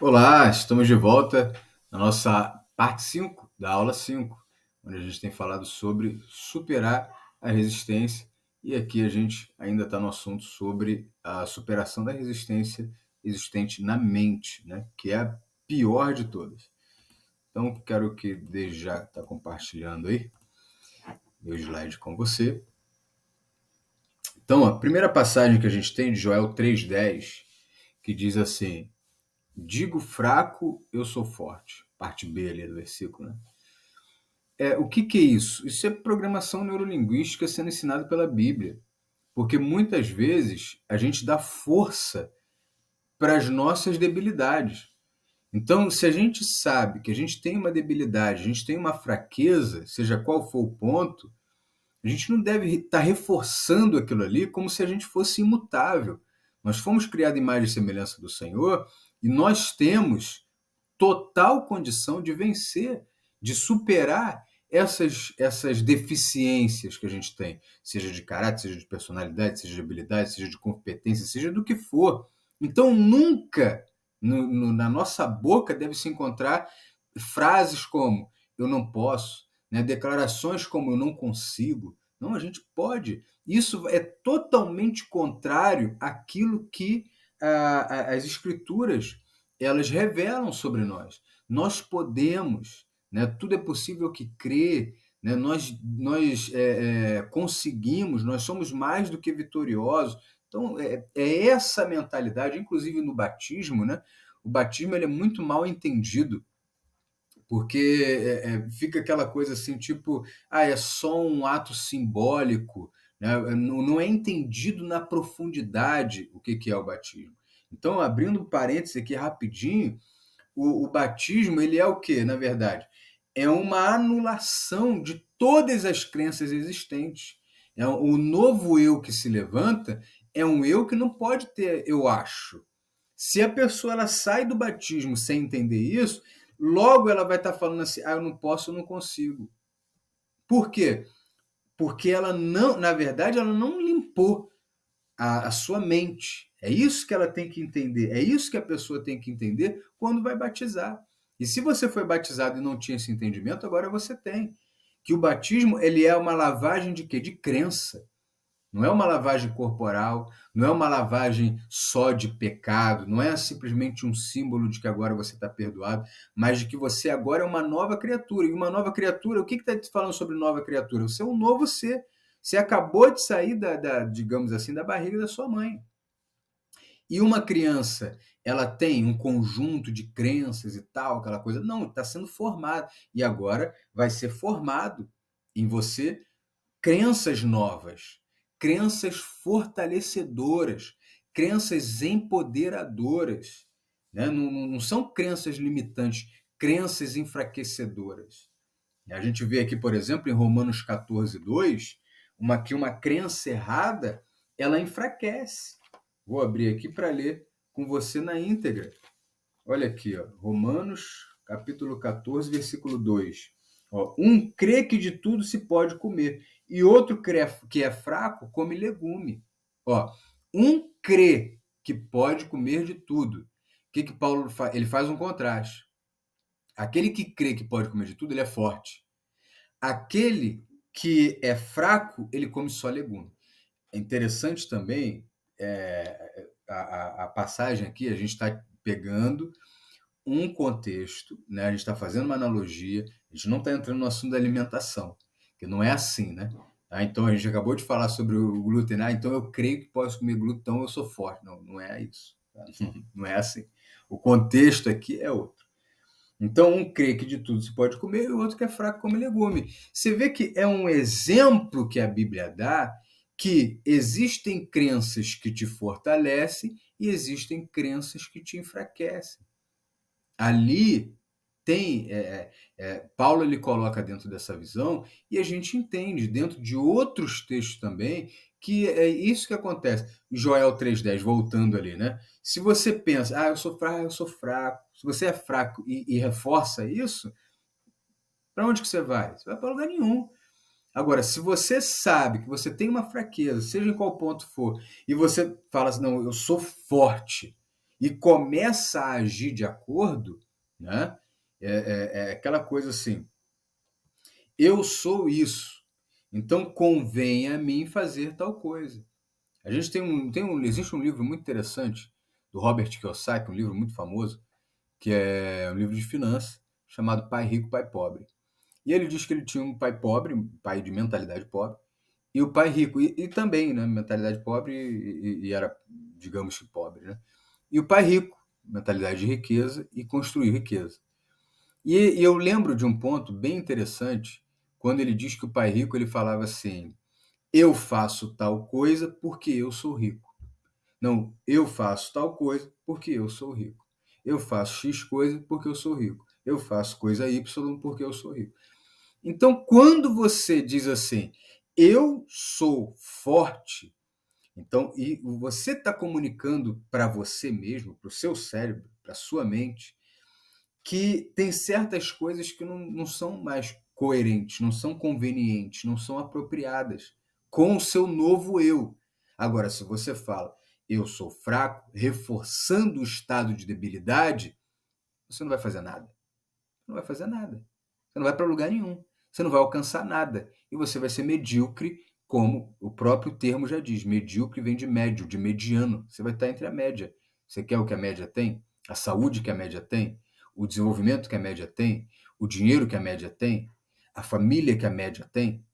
Olá, estamos de volta na nossa parte 5 da aula 5, onde a gente tem falado sobre superar a resistência. E aqui a gente ainda está no assunto sobre a superação da resistência existente na mente, né? Que é a pior de todas. Então, quero que desde já está compartilhando aí meu slide com você. Então, a primeira passagem que a gente tem de Joel 3,10, que diz assim: digo fraco, eu sou forte. Parte B ali do versículo, né? O que é isso? Isso é programação neurolinguística sendo ensinada pela Bíblia. Porque muitas vezes a gente dá força para as nossas debilidades. Então, se a gente sabe que a gente tem uma debilidade, a gente tem uma fraqueza, seja qual for o ponto, a gente não deve estar reforçando aquilo ali como se a gente fosse imutável. Nós fomos criados em imagem e semelhança do Senhor e nós temos total condição de vencer, de superar essas deficiências que a gente tem, seja de caráter, seja de personalidade, seja de habilidade, seja de competência, seja do que for. Então, nunca na nossa boca deve se encontrar frases como eu não posso, né? Declarações como eu não consigo. Não, a gente pode. Isso é totalmente contrário àquilo que as escrituras elas revelam sobre nós. Nós podemos, né? Tudo é possível que crê, né? Nós conseguimos, nós somos mais do que vitoriosos. Então, é essa mentalidade, inclusive no batismo, né? O batismo ele é muito mal entendido, porque fica aquela coisa assim, tipo, é só um ato simbólico, né? Não é entendido na profundidade o que é o batismo. Então, abrindo um parênteses aqui rapidinho, o batismo ele é o quê, na verdade? É uma anulação de todas as crenças existentes. O novo eu que se levanta é um eu que não pode ter eu acho. Se a pessoa ela sai do batismo sem entender isso, logo ela vai estar falando assim, eu não posso, eu não consigo. Por quê? Porque ela não, na verdade, ela não limpou a sua mente. É isso que ela tem que entender. É isso que a pessoa tem que entender quando vai batizar. E se você foi batizado e não tinha esse entendimento, agora você tem. Que o batismo ele é uma lavagem de quê? De crença. Não é uma lavagem corporal, não é uma lavagem só de pecado, não é simplesmente um símbolo de que agora você está perdoado, mas de que você agora é uma nova criatura. E uma nova criatura, o que está falando sobre nova criatura? Você é um novo ser. Você acabou de sair digamos assim, da barriga da sua mãe. E uma criança, ela tem um conjunto de crenças e tal, aquela coisa. Não, está sendo formado. E agora vai ser formado em você crenças novas, crenças fortalecedoras, crenças empoderadoras. Né? Não são crenças limitantes, crenças enfraquecedoras. A gente vê aqui, por exemplo, em Romanos 14:2, que uma crença errada ela enfraquece. Vou abrir aqui para ler com você na íntegra. Olha aqui, ó, Romanos capítulo 14, versículo 2. Ó, um crê que de tudo se pode comer, e outro crê que é fraco come legume. Ó, um crê que pode comer de tudo. O que Paulo faz? Ele faz um contraste. Aquele que crê que pode comer de tudo, ele é forte. Aquele que é fraco, ele come só legume. É interessante também a passagem aqui, a gente está pegando um contexto, né? A gente está fazendo uma analogia, a gente não está entrando no assunto da alimentação, que não é assim, né? Então a gente acabou de falar sobre o glúten, então eu creio que posso comer glúten, então eu sou forte. Não, não é isso. Tá? Não é assim. O contexto aqui é outro. Então, um crê que de tudo se pode comer e o outro que é fraco come legume. Você vê que é um exemplo que a Bíblia dá que existem crenças que te fortalecem e existem crenças que te enfraquecem. Ali tem Paulo ele coloca dentro dessa visão e a gente entende dentro de outros textos também que é isso que acontece. Joel 3:10, voltando ali, né? Se você pensa, eu sou fraco, eu sou fraco. Se você é fraco e reforça isso, para onde que você vai? Você vai para lugar nenhum. Agora, se você sabe que você tem uma fraqueza, seja em qual ponto for, e você fala assim, não, eu sou forte, e começa a agir de acordo, né? É aquela coisa assim, eu sou isso, então convém a mim fazer tal coisa. A gente existe um livro muito interessante do Robert Kiyosaki, um livro muito famoso, que é um livro de finanças, chamado Pai Rico, Pai Pobre. E ele diz que ele tinha um pai pobre, um pai de mentalidade pobre, e o pai rico, e também, né, mentalidade pobre e era, digamos que pobre, né? E o pai rico, mentalidade de riqueza e construir riqueza. E eu lembro de um ponto bem interessante, quando ele diz que o pai rico, ele falava assim, eu faço tal coisa porque eu sou rico. Não, eu faço tal coisa porque eu sou rico. Eu faço X coisa porque eu sou rico. Eu faço coisa Y porque eu sou rico. Então, quando você diz assim, eu sou forte, então, e você está comunicando para você mesmo, para o seu cérebro, para a sua mente, que tem certas coisas que não são mais coerentes, não são convenientes, não são apropriadas com o seu novo eu. Agora, se você fala, eu sou fraco, reforçando o estado de debilidade, você não vai fazer nada. Não vai fazer nada. Você não vai para lugar nenhum. Você não vai alcançar nada. E você vai ser medíocre, como o próprio termo já diz. Medíocre vem de médio, de mediano. Você vai estar entre a média. Você quer o que a média tem? A saúde que a média tem? O desenvolvimento que a média tem? O dinheiro que a média tem? A família que a média tem?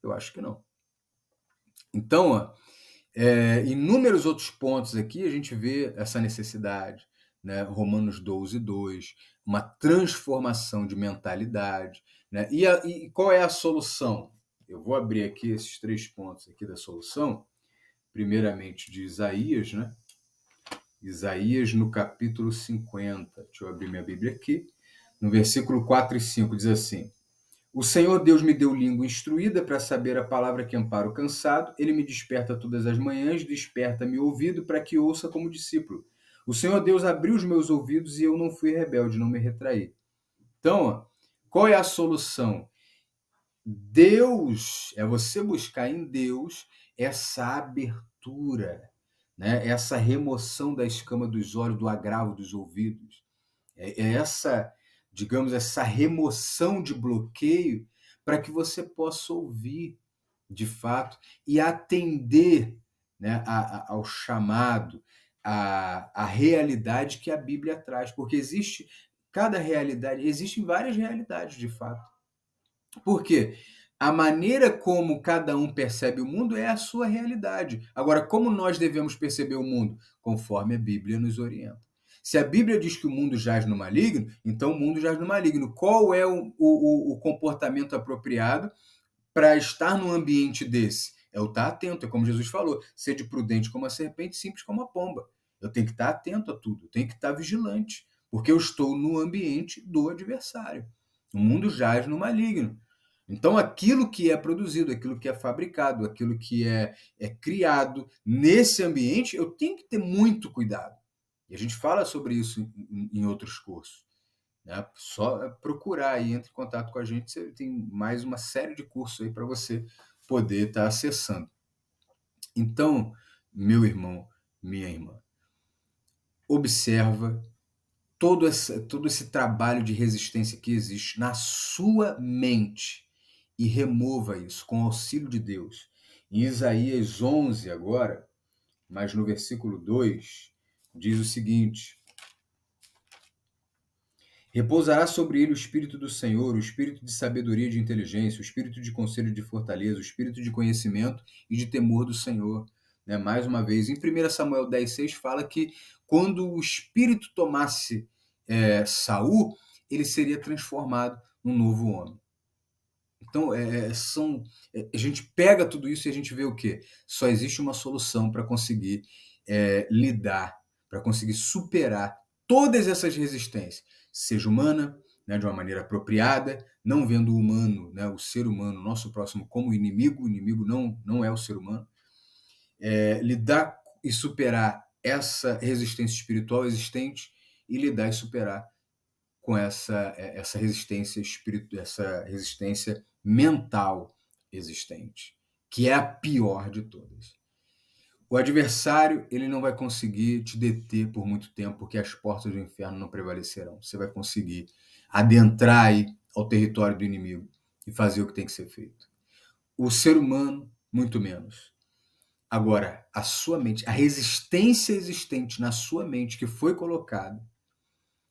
Eu acho que não. Então, ó, inúmeros outros pontos aqui a gente vê essa necessidade, né? Romanos 12:2, uma transformação de mentalidade, né? E qual é a solução? Eu vou abrir aqui esses 3 pontos aqui da solução, primeiramente de Isaías, né? Isaías no capítulo 50. Deixa eu abrir minha Bíblia aqui. No versículo 4 e 5 diz assim: o Senhor Deus me deu língua instruída para saber a palavra que ampara o cansado. Ele me desperta todas as manhãs, desperta-me o ouvido para que ouça como discípulo. O Senhor Deus abriu os meus ouvidos e eu não fui rebelde, não me retraí. Então, ó, qual é a solução? Deus, é você buscar em Deus essa abertura, né? Essa remoção da escama dos olhos, do agravo dos ouvidos. É essa, digamos, essa remoção de bloqueio para que você possa ouvir de fato e atender, né, ao chamado, à realidade que a Bíblia traz, porque existe cada realidade, existem várias realidades de fato. Por quê? A maneira como cada um percebe o mundo é a sua realidade. Agora, como nós devemos perceber o mundo? Conforme a Bíblia nos orienta. Se a Bíblia diz que o mundo jaz no maligno, então o mundo jaz no maligno. Qual é o comportamento apropriado para estar num ambiente desse? É o estar atento, é como Jesus falou, sede prudente como a serpente, simples como a pomba. Eu tenho que estar atento a tudo, eu tenho que estar vigilante, porque eu estou no ambiente do adversário. O mundo jaz no maligno. Então, aquilo que é produzido, aquilo que é fabricado, aquilo que é criado nesse ambiente, eu tenho que ter muito cuidado. E a gente fala sobre isso em outros cursos. Né? Só procurar e entre em contato com a gente, você tem mais uma série de cursos aí para você poder estar acessando. Então, meu irmão, minha irmã, observa todo esse trabalho de resistência que existe na sua mente e remova isso com o auxílio de Deus. Em Isaías 11 agora, mas no versículo 2, diz o seguinte: repousará sobre ele o Espírito do Senhor, o Espírito de sabedoria e de inteligência, o Espírito de conselho e de fortaleza, o Espírito de conhecimento e de temor do Senhor. Né? Mais uma vez, em 1 Samuel 10,6 fala que quando o Espírito tomasse Saul, ele seria transformado num novo homem. Então, a gente pega tudo isso e a gente vê o quê? Só existe uma solução para conseguir lidar, para conseguir superar todas essas resistências, seja humana, né, de uma maneira apropriada, não vendo o humano, né, o ser humano, nosso próximo, como inimigo. O inimigo não é o ser humano. Lidar e superar essa resistência espiritual existente e lidar e superar com essa resistência espiritual, essa resistência mental existente, que é a pior de todas. O adversário, ele não vai conseguir te deter por muito tempo, porque as portas do inferno não prevalecerão. Você vai conseguir adentrar aí ao território do inimigo e fazer o que tem que ser feito. O ser humano, muito menos. Agora, a sua mente, a resistência existente na sua mente que foi colocada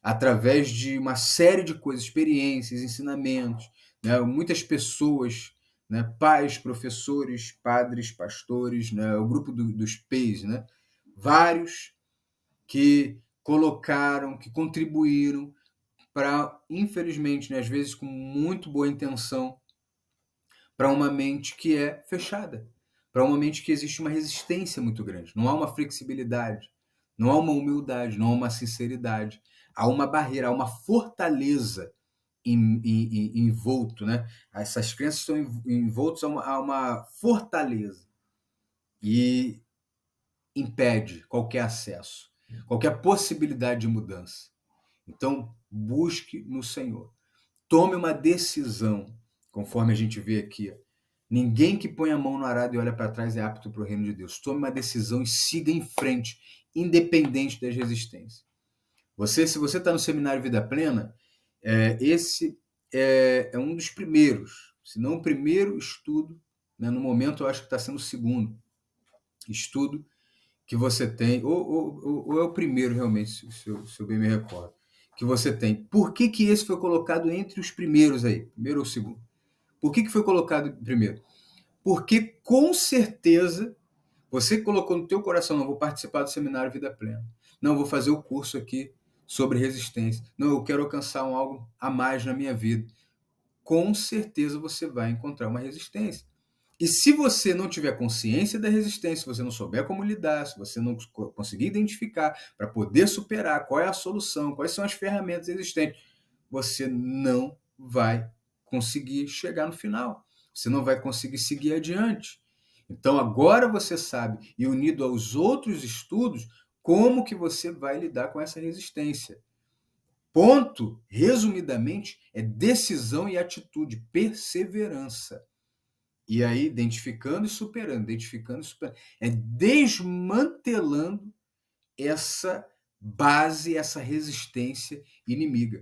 através de uma série de coisas, experiências, ensinamentos, né? Muitas pessoas, né? Pais, professores, padres, pastores, né? O grupo dos P's, né? Vários que colocaram, que contribuíram para, infelizmente, né? Às vezes com muito boa intenção, para uma mente que é fechada, para uma mente que existe uma resistência muito grande. Não há uma flexibilidade, não há uma humildade, não há uma sinceridade. Há uma barreira, há uma fortaleza envolto, né? Essas crenças estão envoltas a uma fortaleza e impede qualquer acesso, qualquer possibilidade de mudança. Então, busque no Senhor. Tome uma decisão, conforme a gente vê aqui. Ninguém que põe a mão no arado e olha para trás é apto para o reino de Deus. Tome uma decisão e siga em frente, independente das resistências. Se você está no seminário Vida Plena, esse é um dos primeiros, se não o primeiro estudo, né, no momento eu acho que está sendo o segundo estudo que você tem, ou é o primeiro realmente, se eu bem me recordo, que você tem. Por que esse foi colocado entre os primeiros aí? Primeiro ou segundo? Por que foi colocado primeiro? Porque com certeza você colocou no teu coração, não vou participar do seminário Vida Plena. Não, vou fazer o curso aqui sobre resistência. Não, eu quero alcançar algo a mais na minha vida. Com certeza você vai encontrar uma resistência. E se você não tiver consciência da resistência, se você não souber como lidar, se você não conseguir identificar para poder superar qual é a solução, quais são as ferramentas existentes, você não vai conseguir chegar no final. Você não vai conseguir seguir adiante. Então agora você sabe, e unido aos outros estudos, como que você vai lidar com essa resistência. Ponto, resumidamente, é decisão e atitude, perseverança. E aí, identificando e superando, é desmantelando essa base, essa resistência inimiga,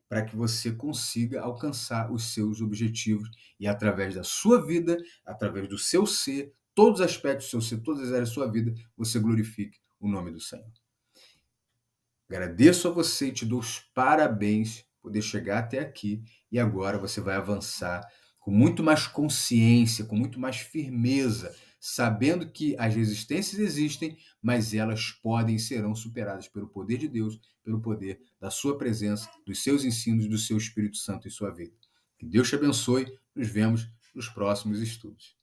para que você consiga alcançar os seus objetivos e, através da sua vida, através do seu ser, todos os aspectos do seu ser, todas as áreas da sua vida, você glorifique o nome do Senhor. Agradeço a você e te dou os parabéns por poder chegar até aqui e agora você vai avançar com muito mais consciência, com muito mais firmeza, sabendo que as resistências existem, mas elas podem e serão superadas pelo poder de Deus, pelo poder da sua presença, dos seus ensinos, do seu Espírito Santo em sua vida. Que Deus te abençoe. Nos vemos nos próximos estudos.